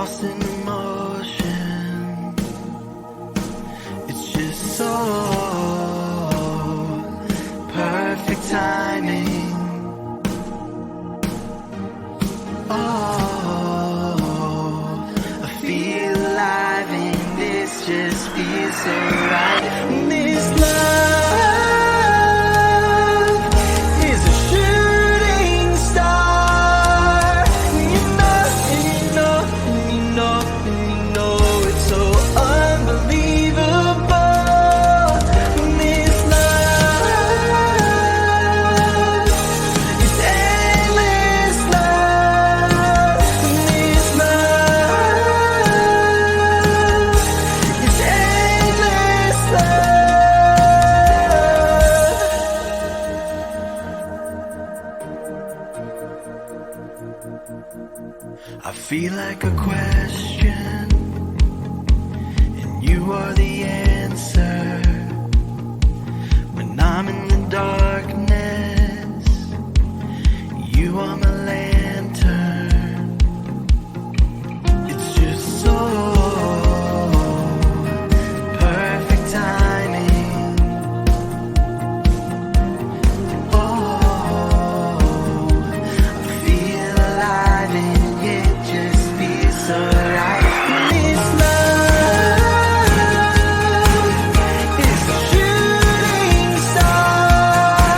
lost in emotion. It's just so perfect timing. Oh, I feel alive and this just feels so right. This love is a shooting star. You know it's so unbelievable. This love is endless love. This love is endless love. I feel like a question, and you are the answer. When I'm in the darkness, you are my lantern. It's just so perfect timing. Oh, I feel alive and it just feels so right. This love is a shooting star.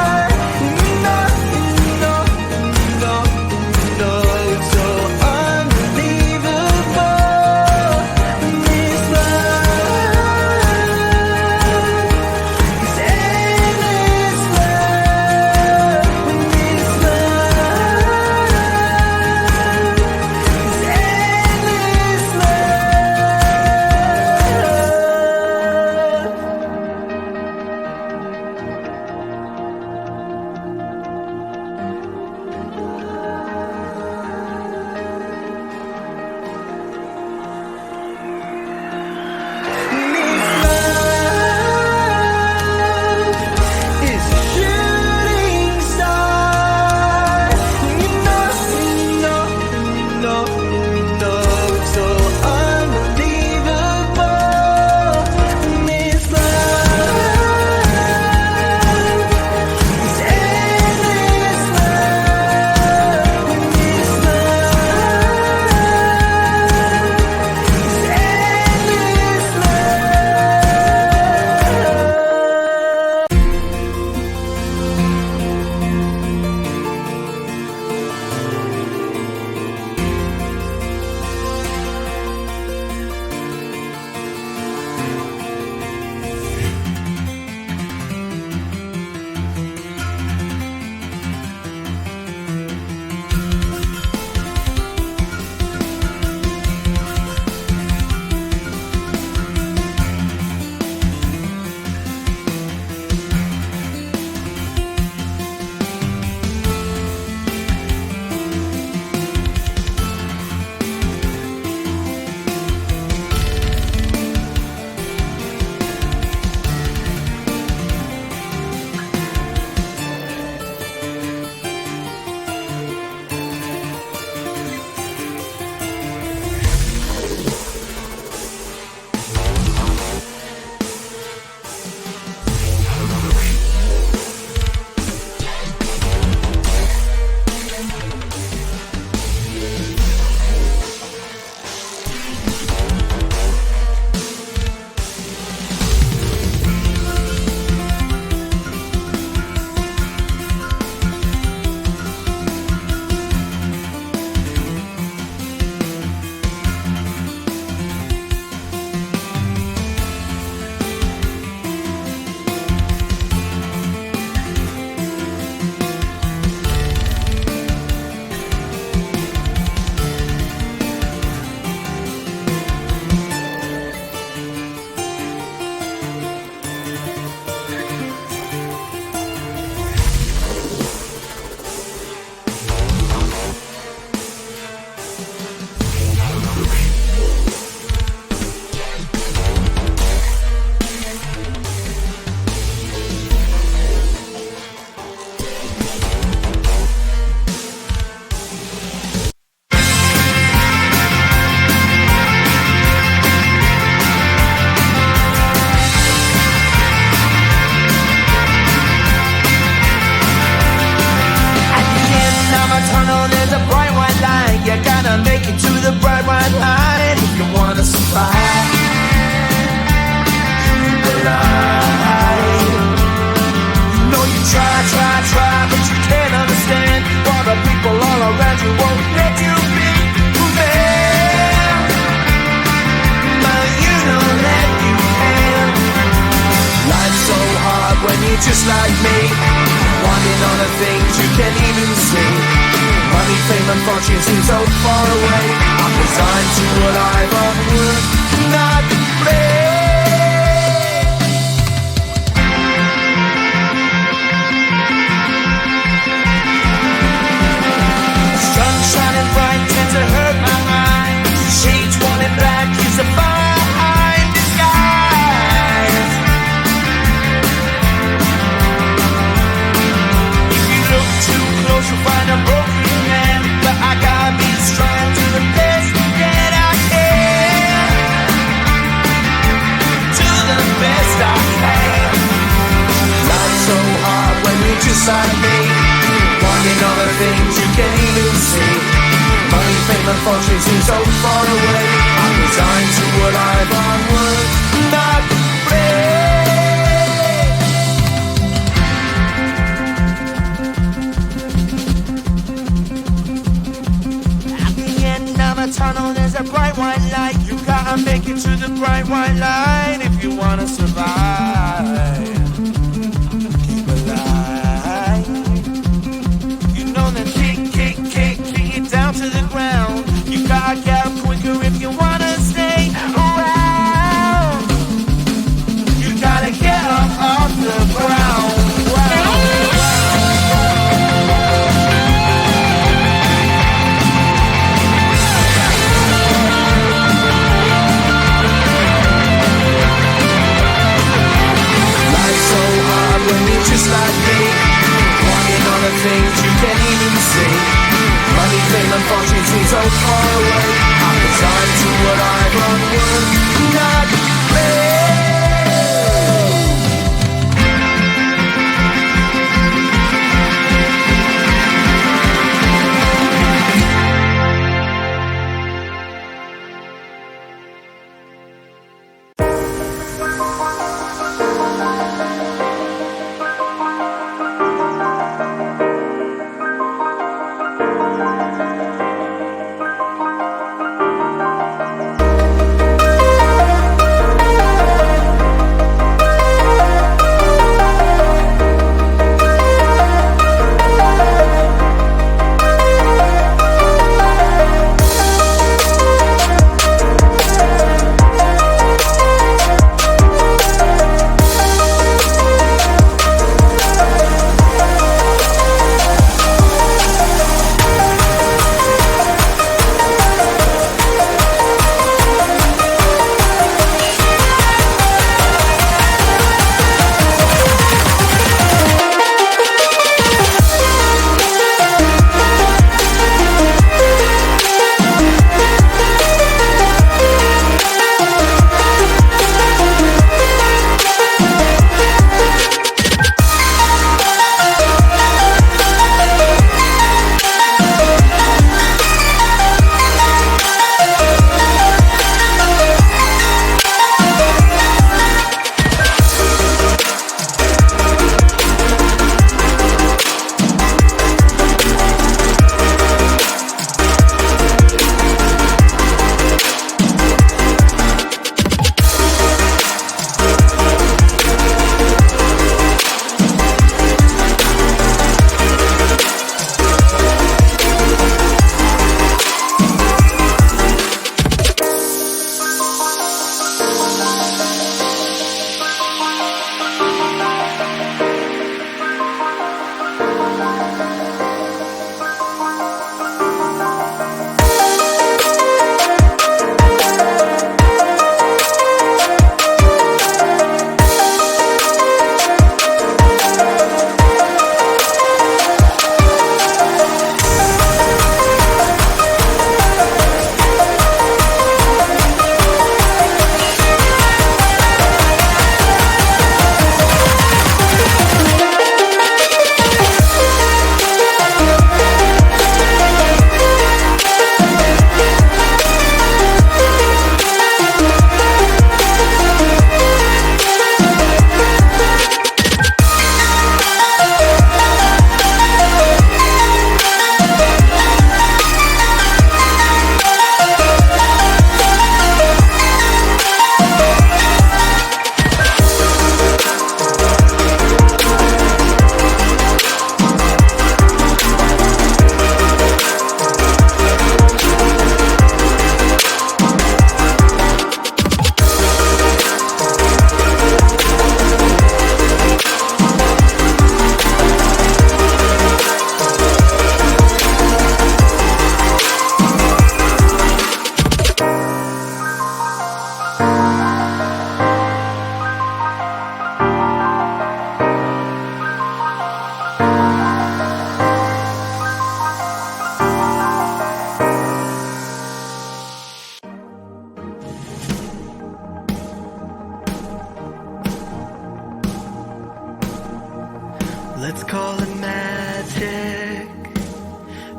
but you won't let you be fair. But you don't let you can. Life's so hard when you're just like me, wanting all the things you can't even see. Money, fame and fortune seem so far away. I'm resigned to what I've unworked, not play. Sun shining bright tends to hurt my mind. Shades worn in black is a fine disguise. If you look too close you'll find a broken man, but I gotta be strong to the best that I can. To the best I can. Life's so hard when you're just like me, wanting all the things you can't even see. Money, fame and fortune seem so far away. I'm resigned to what I've unworked, not afraid. At the end of a tunnel there's a bright white light. You gotta make it to the bright white light if you wanna survive. Keep alive. You know that kick it down to the ground. You gotta get up quicker if you wanna stay around. You gotta get up off the ground. Life's so hard when you're just like me, wanting all the things you can't even see. Money, fame and fortune seem so far away. I'm resigned to what I've unworked, not play. call it magic,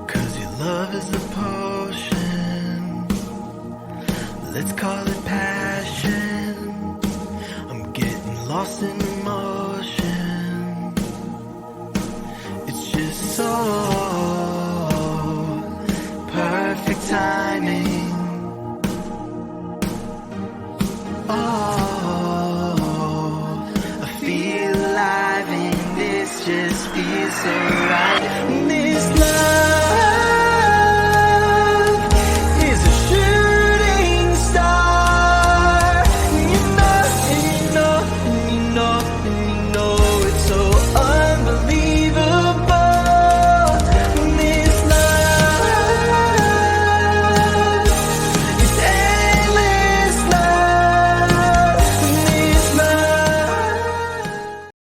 'cause your love is a potion. Let's call it passion, I'm getting lost in emotion. It's just so perfect timing. Oh, I feel alive and this just feels so right.